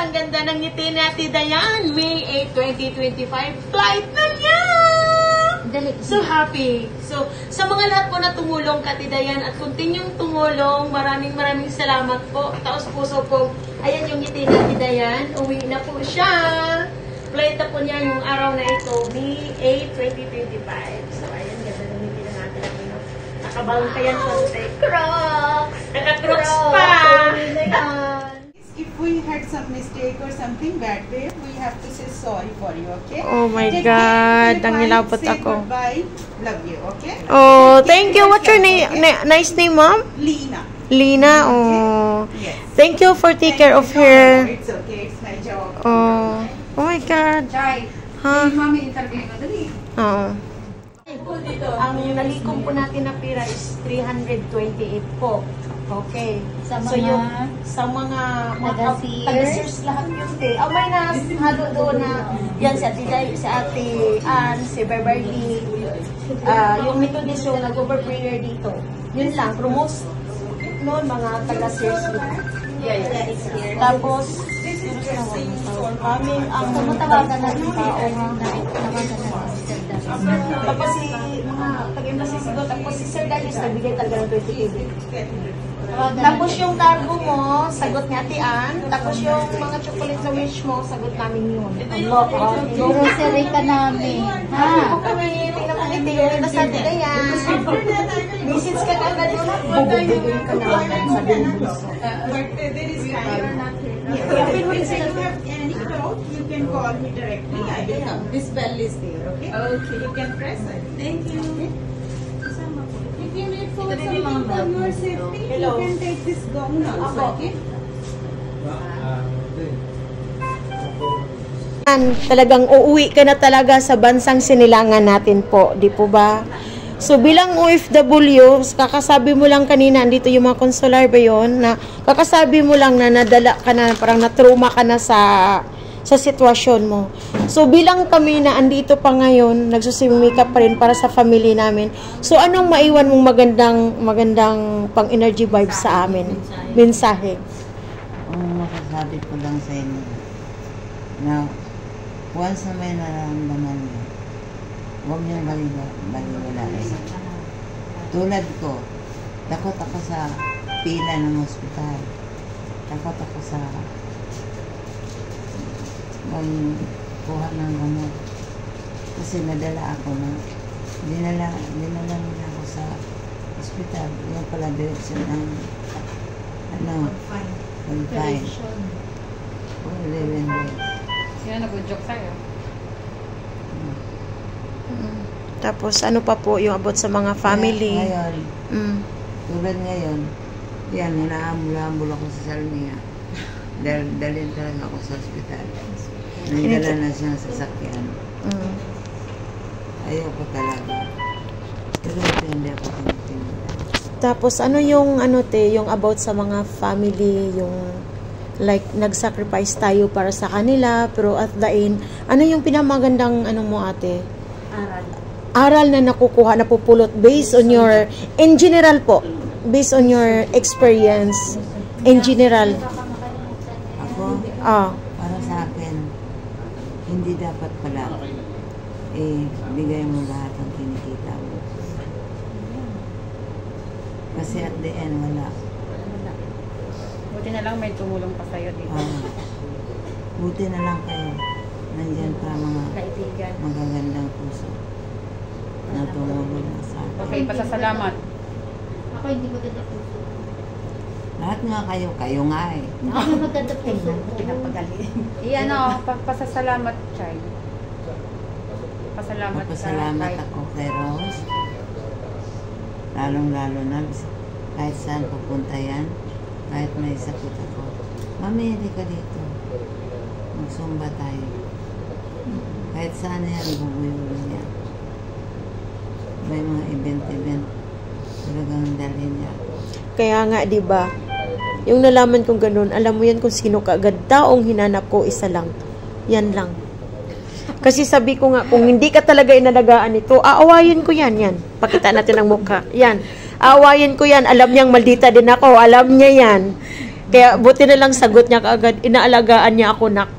ang ganda ng ngiti ni Ate Dayan. May 8, 2025 flight na niya! So happy. So, sa mga lahat po na tumulong, Ate Dayan, at continuing tumulong, maraming salamat po. Taos puso po. Ayan yung ngiti ni Ate Dayan. Uwi na po siya. Flight na po niya yung araw na ito, May 8, 2025. So, ayan, ganda ng ngiti na natin. Nakabalong pa yan sa Crocs. Naka-Crocs pa. If we had some mistake or something bad way, we have to say sorry for you, okay? Oh my Take God, care, ang nilapot say ako. Goodbye. Love you, okay? Oh, thank you. What's your name? Nice name, Mom? Lina. Lina. Oh. Yes. Thank you for take care of her. It's okay. It's my job. Oh. Oh my God. Chay, Huh? mami interview na dali. Oo. Ang nalikom po natin na pira is 328 po. Okay. Sa So, mga yung, sa mga taga-sears lahat yun eh. Oh, may halo doon na yan si Ate Day, si Ate Ann, si Beverly. Yung Methodist yung nag-over-prayer dito. Yun lang, promote noon mga taga-sears lahat. Tapos, kami ang Tumatawagan na ng tao tapos si mga taga-embassy siguro, tapos si Sir Darius nagbigay talaga ng 20 KB. Tapos yung cargo mo, sagot ni Ate Ann. Tapos yung mga chocolate sa wish mo, sagot namin yun. grocery ka namin. Ako kami, tingnan mo ni Teo, ito sa Ate Dayan. Message ka ka na doon, bububigay ka namin sa bunso. But there is time. If you have any doubt, you can call me directly. I will come. This bell is there, okay? Okay. You can press it. Thank you. If you need for something for your safety, you can take this gown also, okay? Talagang uuwi ka na talaga sa bansang sinilangan natin po, di po ba? So bilang OFW, kakasabi mo lang kanina, andito yung mga consular ba yun, na kakasabi mo lang na nadala ka na, parang na-trauma ka na sa sitwasyon mo. So bilang kami na andito pa ngayon, nagsusimika pa rin para sa family namin. So anong maiwan mong magandang pang-energy vibe sa amin? Mensahe. Ang masasabi ko lang sa inyo, na once na may nararamdaman niyo, huwag niyong baliwalain. Tulad ko, takot ako sa pila ng ospital. Takot ako sa magkuha ng gamot. Kasi nadala ako na dinala nila ako sa ospital. Yung pala direksyon ng Confine. For 11 days. Sino nag-joke sa'yo? Tapos ano pa po yung about sa mga family? Ngayon, tulad ngayon, yan, hinahamul-hamul ako sa Salmia. Dalhin talaga ako sa ospital. Nandala na siyang sasakyan. Ayoko talaga. Pero hindi ako tinitingnan. Tapos ano yung yung about sa mga family, yung like nag-sacrifice tayo para sa kanila, pero at the end, ano yung pinamagandang mo ate? Aral na nakukuha, napupulot based on your, in general po, based on your experience, in general. Ako, para sa akin, hindi dapat pala bigay mo lahat ng kinikita mo. Kasi at the end, wala. Buti na lang may tumulong pa sa'yo dito. Buti na lang kayo. Nandyan pa mga Kaibigan. magagandang puso na tumulong na sa akin. Okay, pasasalamat. Ako hindi maganda puso. Lahat nga kayo nga eh. Ako maganda puso. Pinapagaling. Pasasalamat, Chay. Pasalamat Magpasalamat ako kay Rose. Lalong-lalo na kahit saan pupunta yan, kahit may sakit ako. Mami, hindi ka dito. Magsumba tayo. Kahit saan yan, bubuyurin niya. May mga event, talagang dalhin niya. Kaya nga, di ba? Yung nalaman kong ganun, alam mo yan kung sino ka agad. Taong hinanap ko, isa lang. Yan lang. Kasi sabi ko nga, kung hindi ka talaga inalagaan ito, aawayin ko yan. Pakita natin ang mukha. Yan. Aawayin ko yan. Alam niyang maldita din ako. Alam niya yan. Kaya buti na lang sagot niya kaagad, inaalagaan niya ako, nak.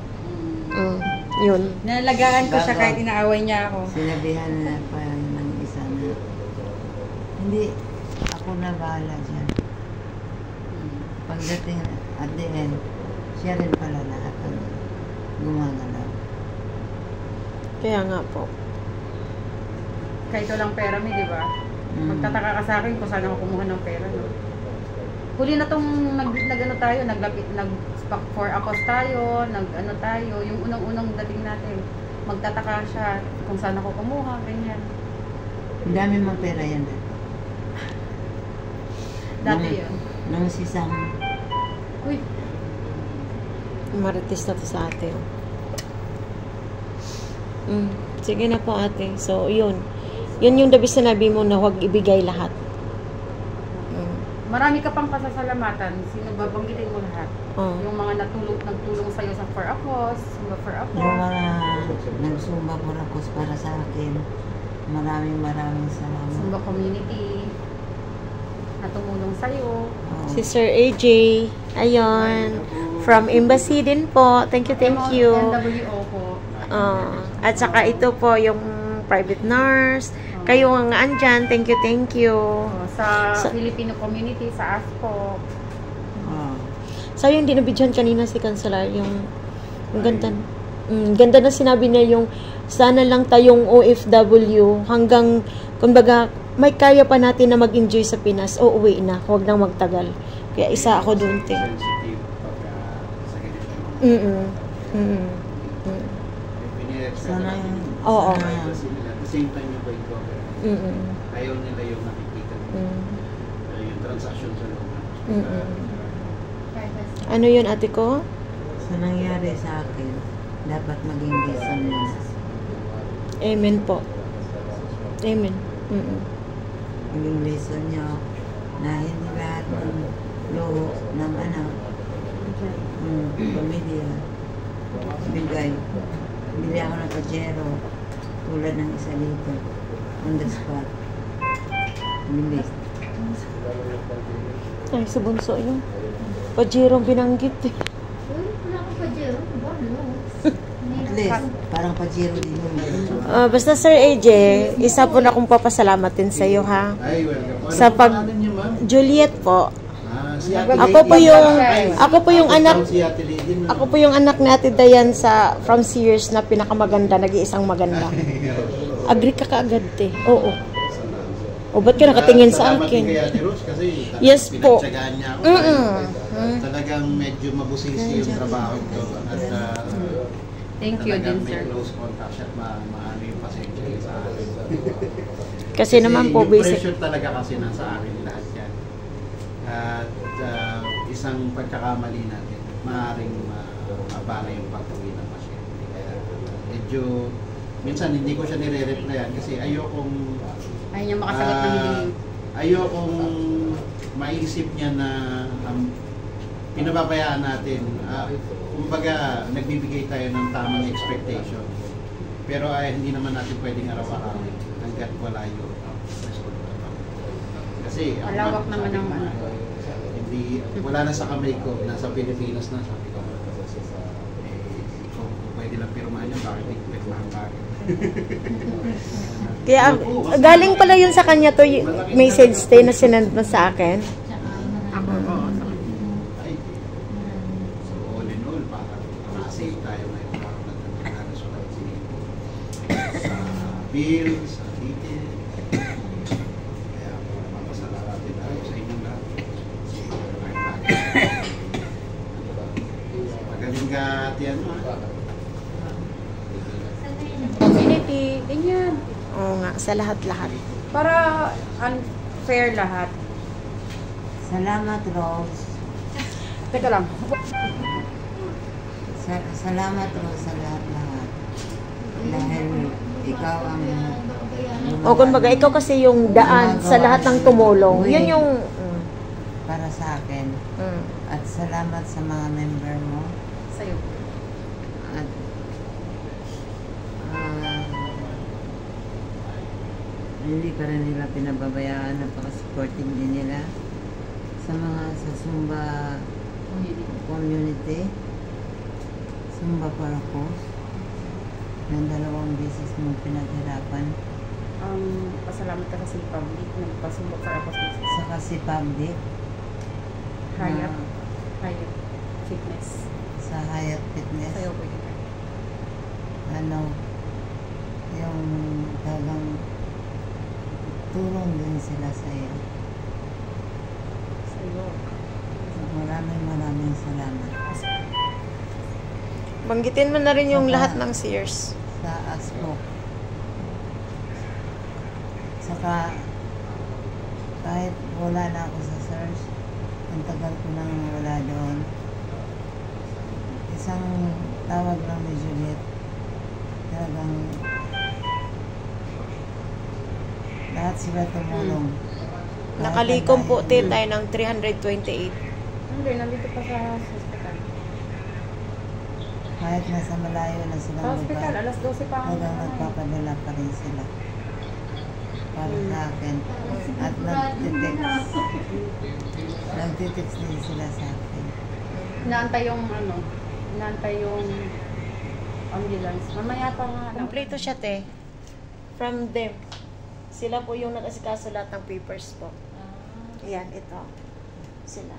Yun. Nalagaan ko siya kahit inaaway niya ako. Sinabihan na pa ng isa na, hindi, ako na bahala dyan. Pagdating at the end, siya rin pala lahat ang gumagalaw. Kaya nga po. Kahit walang pera mi, di ba? Magtataka ka sa akin kung saan ako kumuha ng pera, no? Huli na tong nag-ano tayo, nag-stock for akos tayo, nag-ano tayo, yung unang-unang dating natin. Magtataka siya kung saan ako kumuha, ganyan. Ang dami mong pera yan. Dati yun. Nung si Sam. Uy, Marites na to sa ate. Sige na po, ate. So, yun. Yun yung dabi sinabi mo na huwag ibigay lahat. marami ka pang pasasalamatan. Sino babanggitin mo lahat? Yung mga nagtulong sa'yo sa For Akos, Sumba For Akos. Yung mga nagsumba For Akos para sa akin, maraming salamat. Sumba Community na tumulong sa'yo. Si Sir AJ, ayun. From Embassy din po. Thank you. NWO po. At saka ito po yung private nurse. Kayo ang andyan. Thank you. Sa Filipino community, sa ASPO. Sa'yo hindi nabidyan kanina si Kanselar, yung ganda. Ganda na sinabi niya yung sana lang tayong OFW hanggang, kumbaga, may kaya pa natin na mag-enjoy sa Pinas o uwi na. Huwag nang magtagal. Kaya isa ako doon, te. Sana yung... Oo. Same time yung bike cover. Ayaw nila yung nakikita. Yung transaction sa loob. Ano yun, ate ko? Sa nangyari sa akin, dapat maging lesson yun. Amen po. Amen. Maging lesson nyo na hindi lahat ng luho ng anak, pamilya, bigay. Bili ako ng pajero tulad ng isa dito on the spot. Bilis. Ay, sa bunso yun. Pajero binanggit eh. Wala akong pajero. At least, parang pajero din yun. Basta Sir AJ, isa po na akong papasalamatin sa iyo, ha? Ay, welcome. Sa pag Juliet po. Si Ate Ako po yung anak. Si Ate Lady, no? Ako po yung anak ni Ate Dayan sa from Sears na pinakamaganda, nag-iisang maganda. Agree ka kaagad, te. Oo. O, ba't ka nakatingin sa Salamat akin? din kay Ate Rose kasi Yes po. pinagtsagaan niya ako. Talagang medyo mabusisi yung trabaho ko. At Thank you din, may sir. close contact siya at maano yung pasensya niya sa akin. Kasi naman po, yung basic. pressure talaga kasi nasa akin lahat yan. At isang pagkakamali natin, maaaring abala yung pag-uwi ng pasyente. Kaya medyo, minsan hindi ko siya nire-replyan kasi ayokong Ayaw niya makasagot ng hindi. ayokong maisip niya na pinababayaan natin. Kumbaga, nagbibigay tayo ng tamang expectation. Pero hindi naman natin pwedeng araw-arawin hanggat wala yung result. Kasi Malawak naman ang ano. hindi, wala na sa kamay ko, nasa Pilipinas na, sabi ko. Kung pwede lang pirmahan yun, bakit hindi pirmahan bakit? Kaya galing pala yun sa kanya to, message stay na sinend mo sa akin. Ako, Ay, so all in all, parang nakasave tayo ngayon. Parang nagkakaroon sa bill, sa ticket. Kaya mapasalamat din tayo sa inyong lahat. Magaling ka, Tiano, ha? community, ganyan. Oo nga, sa lahat-lahat. Para unfair lahat. Salamat, Rose. Teka lang. Salamat, Rose, sa lahat-lahat. Dahil ikaw ang... O kumbaga, ikaw kasi yung daan sa lahat ng tumulong. Yun yung... para sa akin. At salamat sa mga member mo. Sa'yo. At hindi pa rin nila pinababayaan, napaka-supporting din nila sa mga sa Sumba community, Sumba Paracos, ng 2 beses mo pinaghirapan. Pasalamat ka kasi public, nagpasumbok sa ako Saka si public, Hayat Fitness. sa Hayat Fitness. Sa'yo po yun. Yung talagang tulong din sila sa iyo. Sa'yo. Maraming salamat. Banggitin mo na rin yung Saka- lahat ng Sears. Sa ASPO. Saka kahit wala na ako sa search, ang tagal ko nang wala doon. Isang tawag lang ni Juliet, talagang lahat sila tumulong. Nakalikom po Lahat tayo ng 328. Hindi, nandito pa sa hospital. kahit nasa malayo na Sa silang hospital, lugar, alas 12 pa ang talagang nagpapadala pa rin sila para sa akin. At nagtitext din sila sa akin. Inaantay yung ambulance. Mamaya pa nga. Kompleto siya, te. From them. Sila po yung nag-asikaso lahat ng papers po. Ayan, ito. Sila.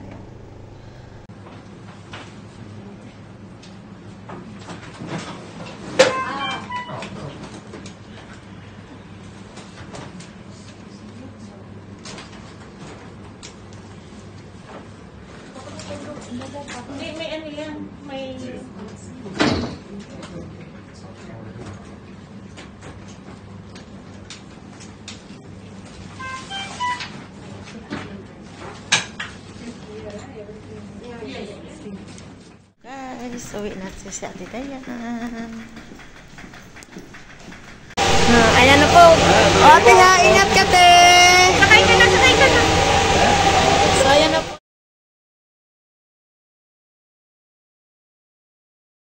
Ayan. May ano yan? May... Guys, uwi natin si Ate Dayan.